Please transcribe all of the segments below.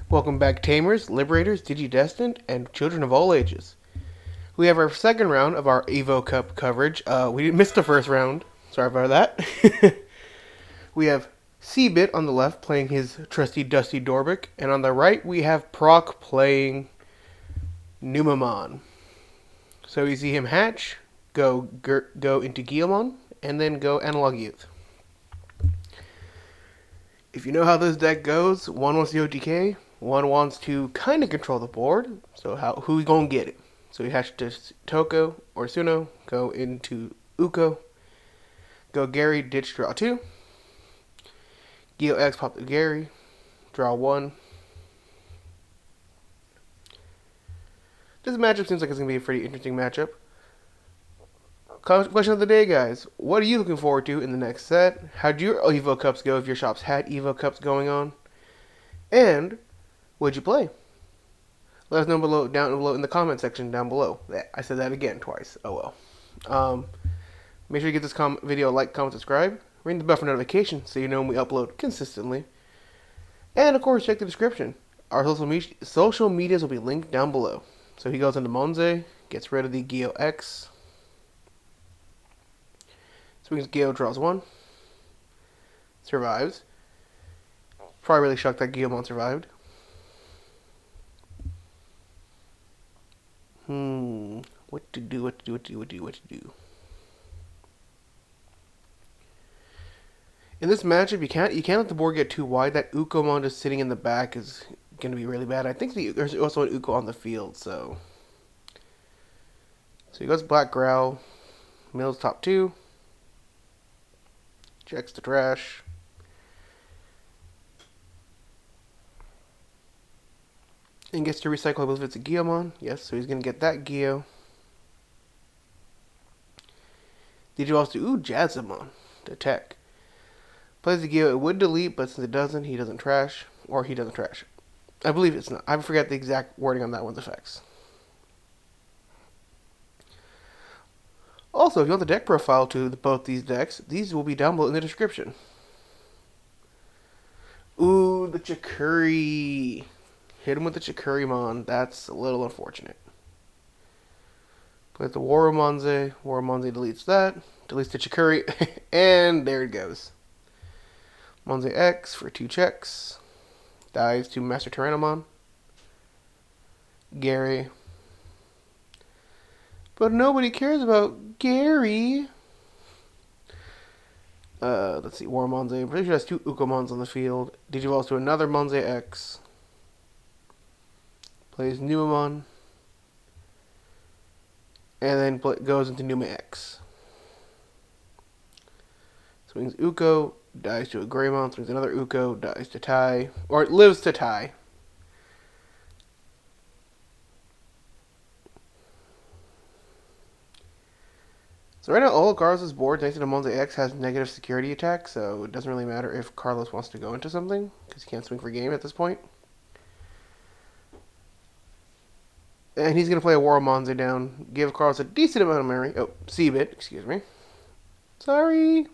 Welcome back, Tamers, Liberators, Digidestined, and Children of all ages. We have our second round of our Evo Cup coverage. We missed the first round. Sorry about that. We have C-Bit on the left playing his trusty Dusty Dorbick, and on the right we have Proc playing Numemon. So you see him hatch, go into Guillemon, and then go Analog Youth. If you know how this deck goes, one wants the OTK, one wants to kind of control the board. So who's gonna get it? So you hatch to Toko or Suno, go into Uko, go Gary, ditch, draw 2. Geo X, pop the Gary, draw 1. This matchup seems like it's going to be a pretty interesting matchup. Question of the day, guys. What are you looking forward to in the next set? How'd your Evo Cups go if your shops had Evo Cups going on? And what'd you play? Let us know down below in the comment section down below. I said that again twice. Oh well. Make sure you give this video a like, comment, subscribe. Ring the bell for notifications so you know when we upload consistently. And of course, check the description. Our social medias will be linked down below. So he goes into Monze, gets rid of the Geo X. Swings Geo, draws 1. Survives. Probably really shocked that Guillemon survived. What to do. In this matchup, you can't let the board get too wide. That Ukomon just sitting in the back is going to be really bad. I think there's also an Uko on the field, so he goes Black Growl, mills top 2, checks the trash, and gets to recycle, I believe it's a Guillemon. Yes, so he's going to get that Geo. Did you also do Jazzamon to tech? Plays the Geo, it would delete, but since it doesn't, he doesn't trash. Or he doesn't trash. I believe it's not. I forget the exact wording on that one's effects. Also, if you want the deck profile to both these decks, these will be down below in the description. Ooh, the Chikuri. Hit him with the Chikurimon. That's a little unfortunate. Plays the Waromonze. Waromonze deletes that. Deletes the Chikuri. And there it goes. Monze X for 2 checks. Dives to Master Tyrannomon. Gary. But nobody cares about Gary. Let's see, Waromonze. I'm pretty sure has 2 Ukomons on the field. Digivolves to another Monze X. Plays Numemon. And then goes into Numa X. Swings Uko. Dies to a Greymon, swings another Uko, dies to tie, or it lives to tie. So right now, all of Carlos's board, next to Monze X, has negative security attack, so it doesn't really matter if Carlos wants to go into something, because he can't swing for game at this point. And he's going to play a Waromonze down, give Carlos a decent amount of memory. Oh, C-Bit, excuse me. Sorry.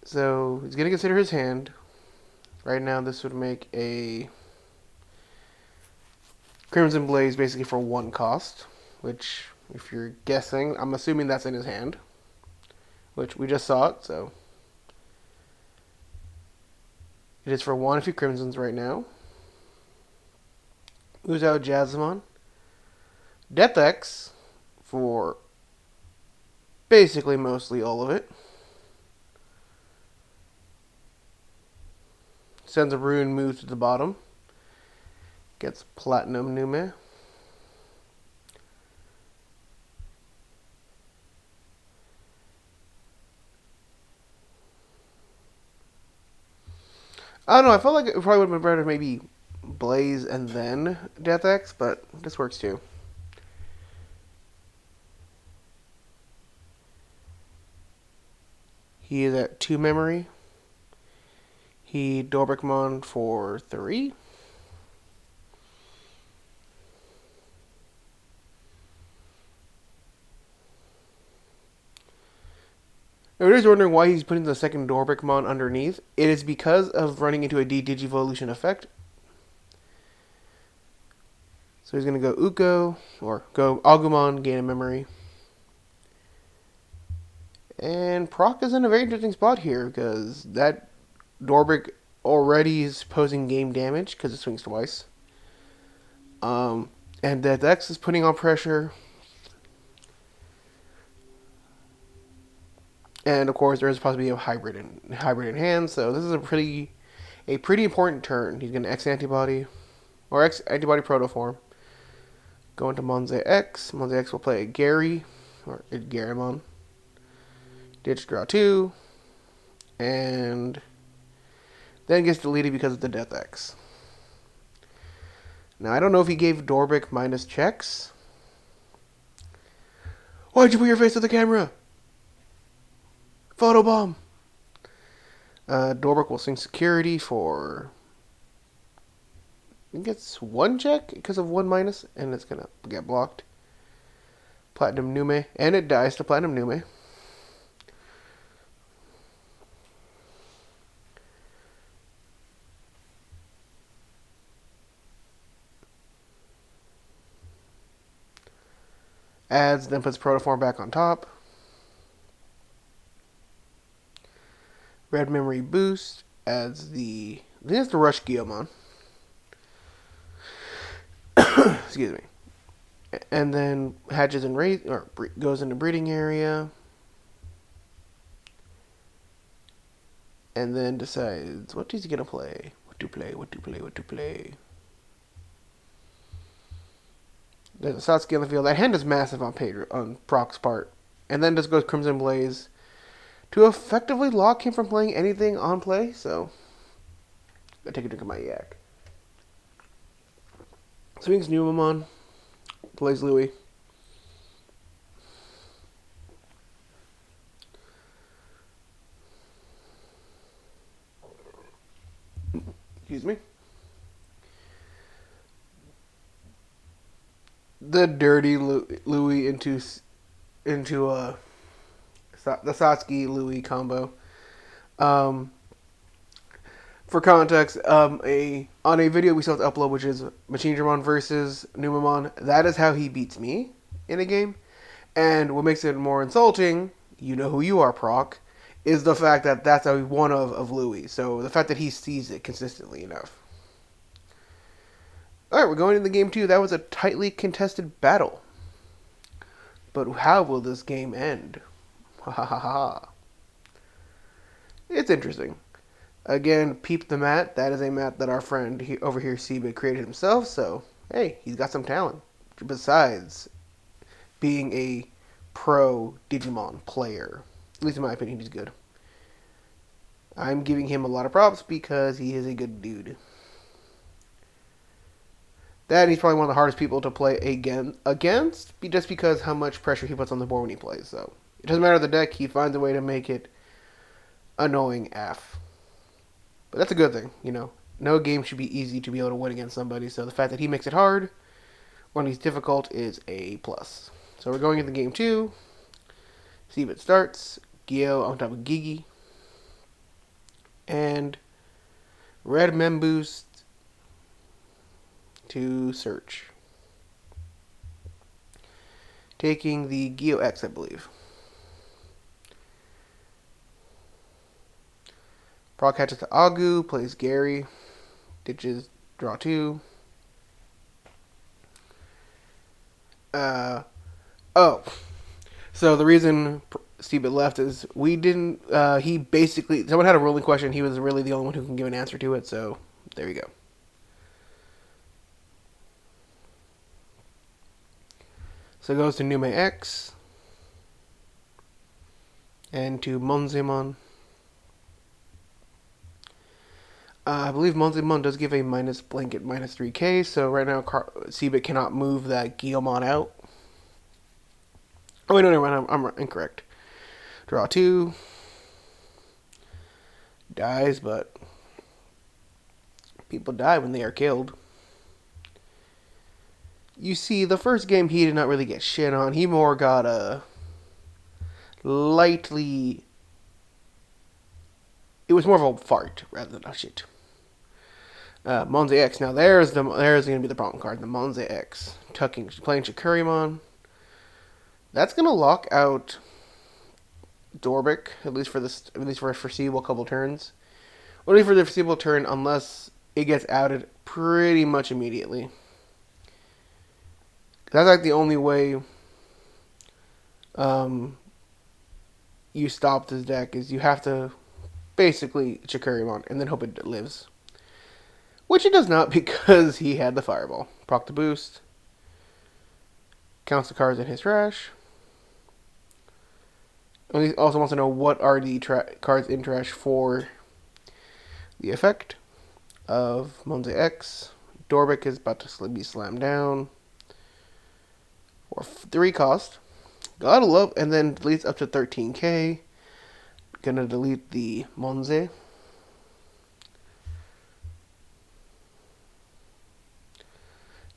So he's going to consider his hand. Right now, this would make a Crimson Blaze basically for 1 cost, which, if you're guessing, I'm assuming that's in his hand, which we just saw it, so it is for 1 if he Crimsons right now. Moves out Jazzamon. Death X for basically mostly all of it. Sends a Rune, moves to the bottom. Gets Platinum Nume. I don't know, I felt like it probably would have been better maybe Blaze and then Death X, but this works too. He is at 2 memory. He Dorbickmon for 3. Everybody's wondering why he's putting the second Dorbickmon underneath. It is because of running into a Digivolution effect. So he's going to go Uko, or go Agumon, gain a memory. And Proc is in a very interesting spot here, because that Dorbick already is posing game damage, because it swings twice. And that X is putting on pressure. And of course, there is possibly a hybrid in hand, so this is a pretty important turn. He's going to X antibody, or X antibody protoform. Go into Monze X. Monze X will play a Gary, or a Garymon. Ditch, draw 2. And then gets deleted because of the Death X. Now, I don't know if he gave Dorbick minus checks. Why'd you put your face to the camera? Photobomb! Dorbick will swing security for... It gets 1 check because of 1 minus, and it's going to get blocked. Platinum Nume, and it dies to Platinum Nume. Adds, then puts Protoform back on top. Red Memory Boost adds the... I think it's the Rush Guillemon. Excuse me. And then hatches and goes into breeding area. And then decides what is he gonna play. What to play. There's a Satsuki on the field. That hand is massive on Proc's part. And then just goes Crimson Blaze to effectively lock him from playing anything on play. So, gotta take a drink of my yak. Swings Numemon. Plays Louis. Excuse me. The dirty Louis into the Satsuki Louis combo. For context, on a video we still have to upload, which is Machinedramon versus Numemon, that is how he beats me in a game. And what makes it more insulting, you know who you are, Proc, is the fact that that's how he won of Louis. So the fact that he sees it consistently enough. Alright, we're going into game 2. That was a tightly contested battle. But how will this game end? Ha ha ha ha. It's interesting. Again, peep the mat. That is a mat that our friend over here, Seabit, created himself. So, hey, he's got some talent. Besides being a pro Digimon player. At least in my opinion, he's good. I'm giving him a lot of props because he is a good dude. That, and he's probably one of the hardest people to play against, just because how much pressure he puts on the board when he plays. So, it doesn't matter the deck, he finds a way to make it annoying AF. But that's a good thing, you know. No game should be easy to be able to win against somebody, so the fact that he makes it hard when he's difficult is a plus. So we're going into game 2. See if it starts. Gio on top of Gigi. And Red Mem Boost to search. Taking the Gio X, I believe. Proc hatches to Agu, plays Gary, ditches, draw 2. So the reason Steve left is we didn't, he basically, someone had a ruling question, he was really the only one who can give an answer to it, so there you go. So it goes to Nume X, and to Monzemon. I believe Numemon does give a blanket minus 3k, so right now Seabit cannot move that Guillemon out. Oh wait, no, never mind, I'm incorrect. Draw 2. Dies, but people die when they are killed. You see, the first game he did not really get shit on. He more got lightly It was more of a fart rather than a shit. Monze X. Now there's going to be the problem card. The Monze X. Playing Chikurimon. That's going to lock out Dorbick, at least for a foreseeable couple turns. Only for the foreseeable turn, unless it gets outed pretty much immediately. That's like the only way you stop this deck, is you have to basically Chikurimon and then hope it lives. Which it does not, because he had the Fireball. Proc the boost. Counts the cards in his trash. And he also wants to know what are the cards in trash for the effect of Monze X. Dorbick is about to be slammed down. Or 3 cost. Gotta love, and then deletes up to 13k. Gonna delete the Monze.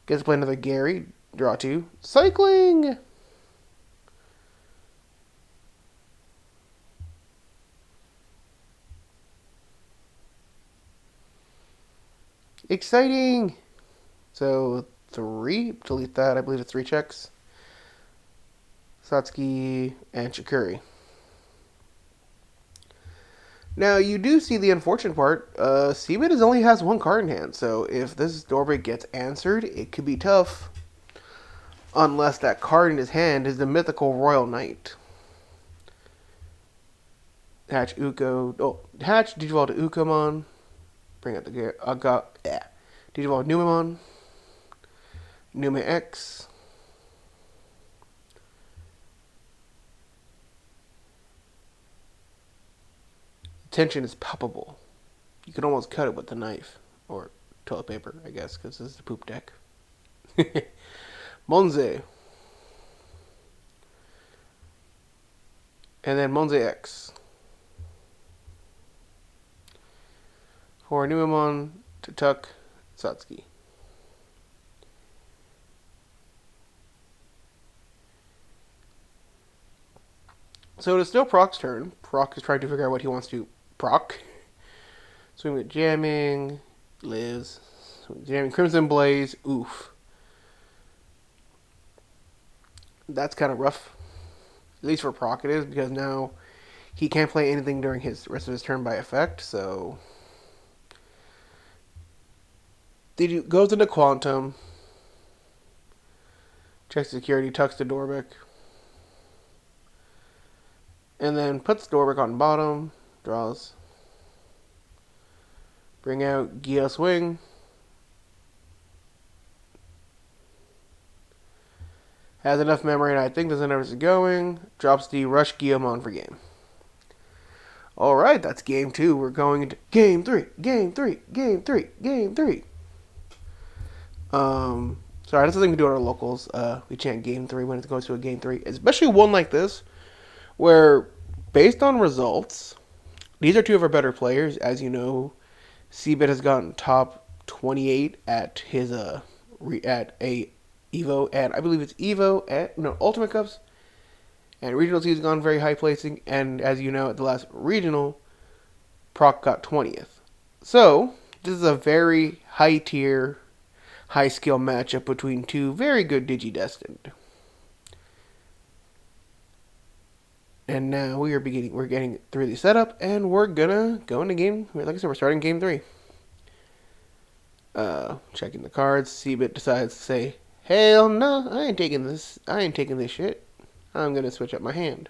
Gets to play another Gary. Draw 2. Cycling! Exciting! So, 3. Delete that. I believe it's 3 checks. Satsuki and Chikuri. Now, you do see the unfortunate part. Seabit only has 1 card in hand, so if this Dorbick gets answered, it could be tough. Unless that card in his hand is the mythical Royal Knight. Hatch Digivolve to Ukomon. Bring out the Digivolve Numemon. Nume X. Tension is palpable. You can almost cut it with the knife. Or toilet paper, I guess, because this is the poop deck. Monze. And then Monze X. For Numemon to tuck Satsuki. So it is still Proc's turn. Proc is trying to figure out what he wants to proc. Swing with jamming. Lives. Jamming Crimson Blaze. Oof. That's kind of rough. At least for Proc it is, because now he can't play anything during his rest of his turn by effect, so... Goes into Quantum. Checks security, tucks to Dorbick. And then puts Dorbick on bottom. Draws. Bring out Geo Swing. Has enough memory, and I think doesn't know where it's going. Drops the Rush Guillemon for game. Alright, that's game 2. We're going into game 3. Game 3. Game 3. Game 3. Sorry, that's the thing we do at our locals. We chant game 3 when it goes to a game 3. Especially one like this, where, based on results, these are 2 of our better players. As you know, Seabit has gotten top 28 at his at a Evo, and I believe it's Evo at Ultimate Cups, and Regionals he's gone very high placing, and as you know, at the last Regional, Proc got 20th. So this is a very high tier, high skill matchup between 2 very good Digidestined. And now we're getting through the setup, and we're gonna go into game. Like I said, we're starting game 3. Checking the cards. Seabit decides to say, "Hell no, I ain't taking this. I ain't taking this shit. I'm gonna switch up my hand."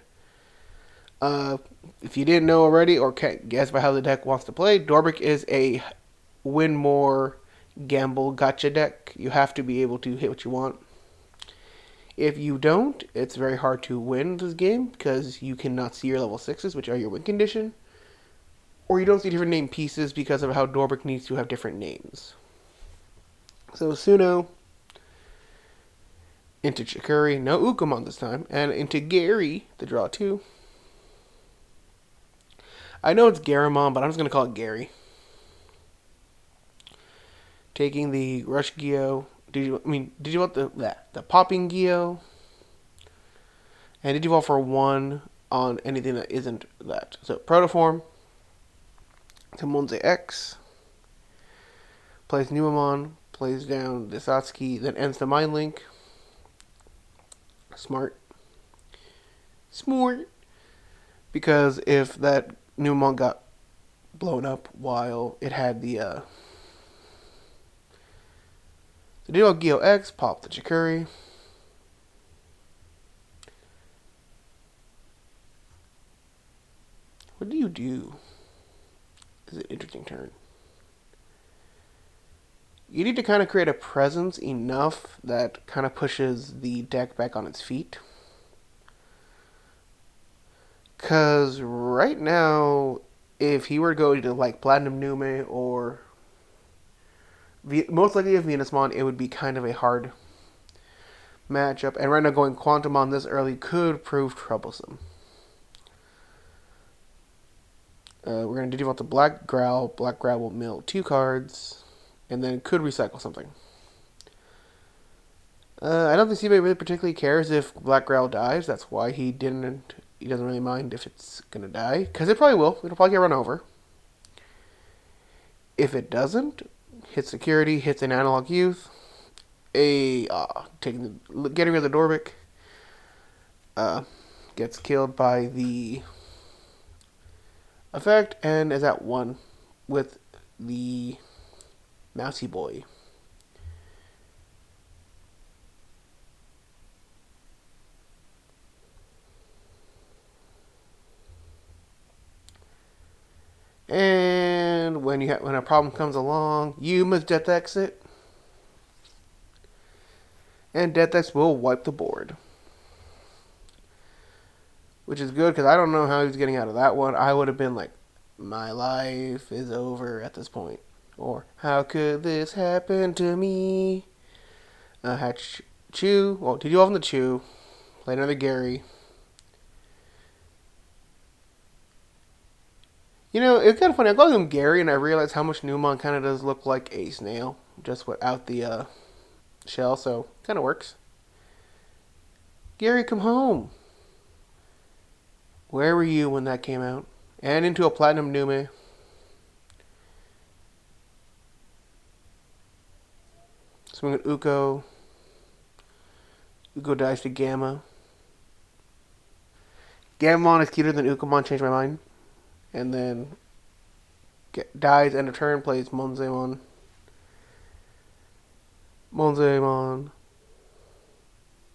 If you didn't know already, or can't guess by how the deck wants to play, Dorbick is a win more gamble gotcha deck. You have to be able to hit what you want. If you don't, it's very hard to win this game because you cannot see your level 6s, which are your win condition, or you don't see different name pieces because of how Dorbick needs to have different names. So Suno into Chikuri, no Ukomon this time, and into Gary, the draw 2. I know it's Garamon, but I'm just going to call it Gary. Taking the Rush Geo. Did you want the popping Geo? And did you evolve for 1 on anything that isn't that? So Protoform. to Monze X. Plays Numemon, plays down the Satsuki, then ends the Mind Link. Smart. Smart. Because if that Numemon got blown up while it had the Duo Geo X, pop the Chikuri. What do you do? This is an interesting turn. You need to kind of create a presence enough that kind of pushes the deck back on its feet. Because right now, if he were to go to like Platinum Nume or most likely a Venusmon, it would be kind of a hard matchup. And right now, going Quantumon this early could prove troublesome. We're going to Digivolve to Black Growl. Black Growl will mill 2 cards, and then could recycle something. I don't think anybody really particularly cares if Black Growl dies. That's why he doesn't really mind if it's going to die. Because it probably will. It'll probably get run over. If it doesn't, hits security, hits an Analog Youth. Getting rid of the Dorbick. Gets killed by the effect and is at 1 with the Mousy Boy. And when a problem comes along, you must Death Exit. And Death Exit will wipe the board. Which is good because I don't know how he's getting out of that one. I would have been like, my life is over at this point. Or, how could this happen to me? Hatch Chew. Well, did you off on the Chew? Play another Gary. You know, it's kind of funny. I call him Gary, and I realized how much Numemon kind of does look like a snail, just without the shell, so kind of works. Gary, come home. Where were you when that came out? And into a Platinum Nume. Swing at Uko. Uko dies to Gamma. Gammamon is cuter than Ukomon, changed my mind. And then dies end of turn, plays Monzemon.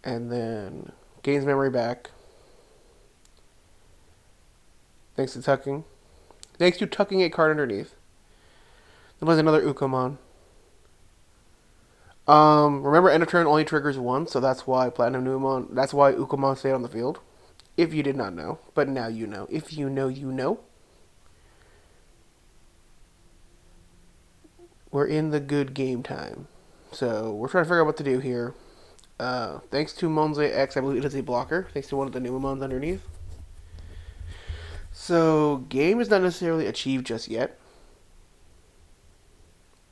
And then gains memory back. Thanks to tucking a card underneath. Then plays another Ukomon. Remember, end of turn only triggers once, so that's why that's why Ukomon stayed on the field. If you did not know, but now you know. If you know, you know. We're in the good game time. So, we're trying to figure out what to do here. Thanks to Monze X, I believe it is a blocker. Thanks to one of the Numemons underneath. So, game is not necessarily achieved just yet.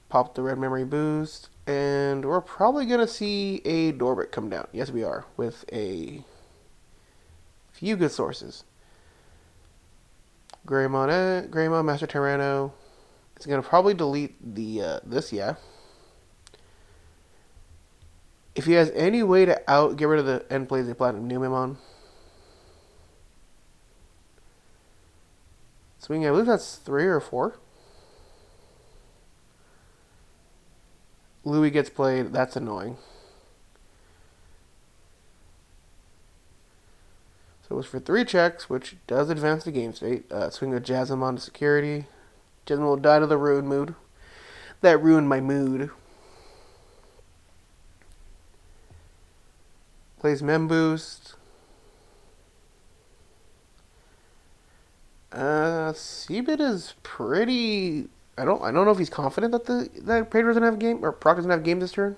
Pop the red memory boost. And we're probably going to see a Dorbick come down. Yes, we are. With a few good sources. Greymon, Master Tyranno. It's going to probably delete the this, yeah. If he has any way to get rid of the end plays of Platinum Numemon. Swing, I believe that's 3 or 4. Louis gets played. That's annoying. So it was for 3 checks, which does advance the game state. Swing a Jasmine to security. Jasmine will die to the ruin mood. That ruined my mood. Plays Mem Boost. Seabit is pretty. I don't know if he's confident that Pedro doesn't have a game or Proc doesn't have a game this turn.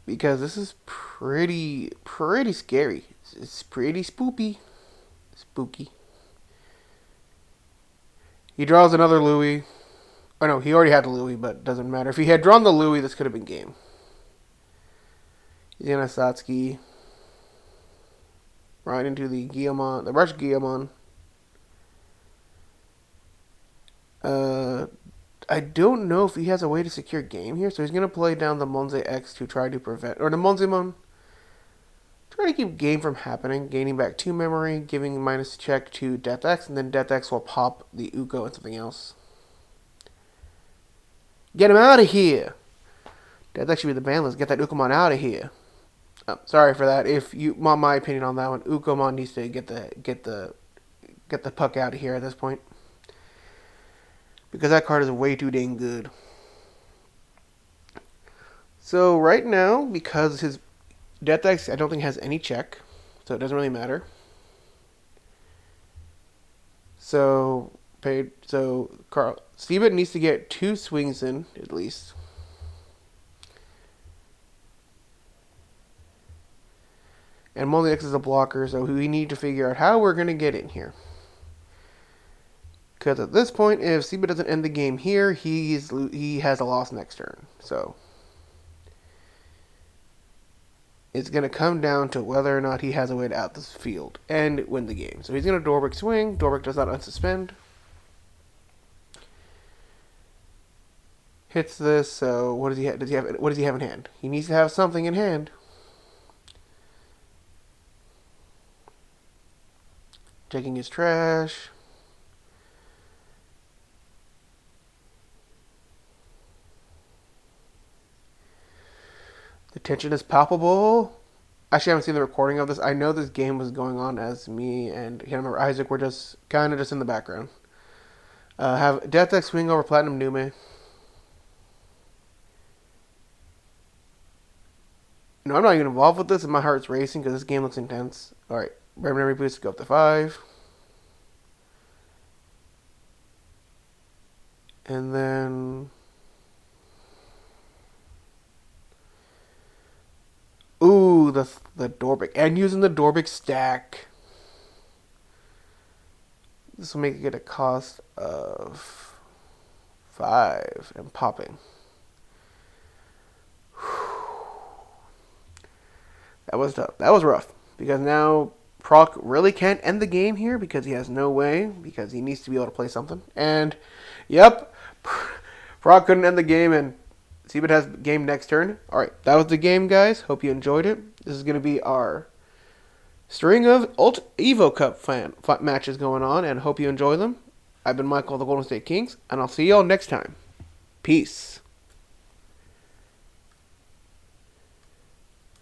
Because this is pretty scary. It's pretty spooky. He draws another Louis. Oh no, he already had the Louis, but doesn't matter. If he had drawn the Louis, this could have been game. He's gonna Satsuki. Right into the Guillemon, the Rush Guillemon. Uh, I don't know if he has a way to secure game here, so he's going to play down the Monze X to try to prevent, or the Monzemon, try to keep game from happening, gaining back 2 memory, giving minus check to Death X, and then Death X will pop the Uko and something else. Get him out of here! Death X should be the ban list. Get that Ukomon out of here. Sorry for that. If you want my opinion on that one, Ukomon needs to get the puck out of here at this point. Because that card is way too dang good. So right now, because his Death X I don't think has any check, so it doesn't really matter. So Steven needs to get 2 swings in at least. And Molly X is a blocker, so we need to figure out how we're gonna get in here. Because at this point, if Siba doesn't end the game here, he has a loss next turn. So it's going to come down to whether or not he has a way to out this field and win the game. So he's going to Dorbick swing. Dorbick does not unsuspend. Hits this. So what does he have? What does he have in hand? He needs to have something in hand. Taking his trash. The tension is palpable. Actually, I haven't seen the recording of this. I know this game was going on as me and I can't remember Isaac were just kind of just in the background. Have Death X swing over Platinum Nume. No, I'm not even involved with this, and my heart's racing because this game looks intense. All right, memory boost go up to 5, and then ooh, the Dorbick, and using the Dorbick stack. This will make it a cost of 5 and popping. That was tough. That was rough because now Proc really can't end the game here because he has no way because he needs to be able to play something. And yep, Proc couldn't end the game and Seabit has game next turn. All right, that was the game, guys. Hope you enjoyed it. This is going to be our string of Evo Cup matches going on, and hope you enjoy them. I've been Michael of the Golden State Kings, and I'll see y'all next time. Peace.